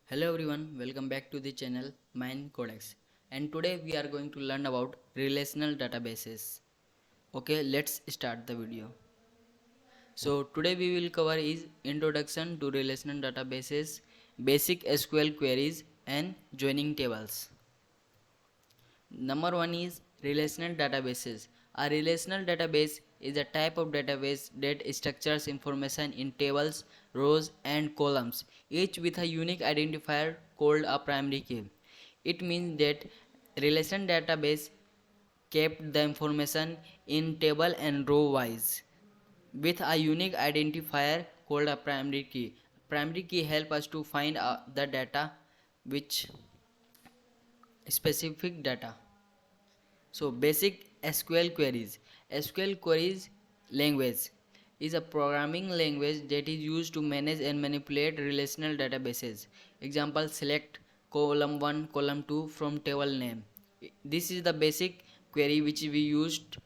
Hello everyone, welcome back to the channel MineCodeX, and today we are going to learn about relational databases. Okay, let's start the video. So today we will cover is introduction to relational databases, basic SQL queries and joining tables. Number one is relational databases. A relational database is a type of database that structures information in tables, rows, and columns, each with a unique identifier called a primary key. It means that relational database kept the information in table and row wise with a unique identifier called a primary key. Primary key help us to find the data which specific data. So basic SQL queries. SQL queries language is a programming language that is used to manage and manipulate relational databases. Example, select column 1, column 2 from table name. This is the basic query which we used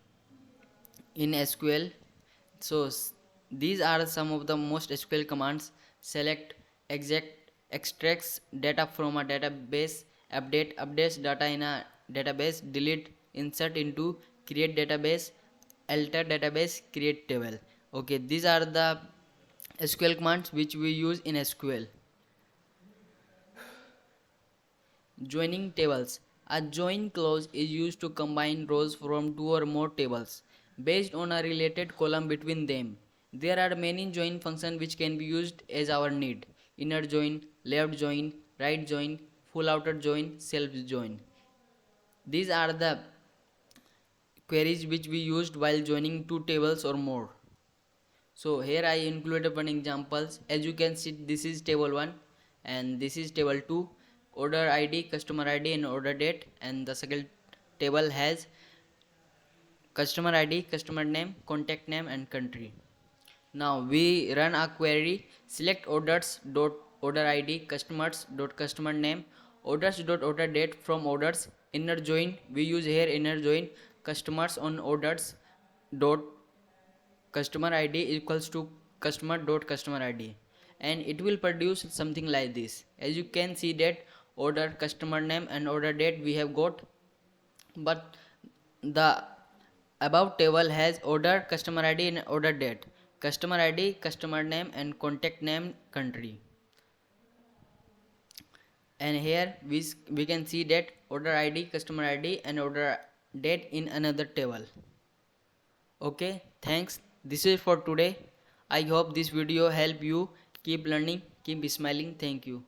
in SQL. So these are some of the most SQL commands: select, extracts data from a database, updates data in a database, delete, insert into, create database, alter database, create table. Okay, these are the SQL commands which we use in SQL. Joining tables. A join clause is used to combine rows from two or more tables based on a related column between them. There are many join functions which can be used as our need: inner join, left join, right join, full outer join, self join. These are the queries which we used while joining two tables or more. So here I included one examples. As you can see, this is table 1 and this is table 2. Order ID, customer ID and order date, and the second table has customer ID, customer name, contact name and country. Now we run a query: select orders dot order ID, customers dot customer name, orders dot order date from orders. Inner join, we use here inner join customers on orders dot customer ID equals to customer dot customer ID, and it will produce something like this. As you can see that order, customer name and order date we have got, but the above table has order, customer ID and order date, customer ID, customer name and contact name, country. And here we can see that order ID, customer ID and order date in another table. Okay, thanks. This is for today. I hope this video help you. Keep learning, keep smiling. Thank you.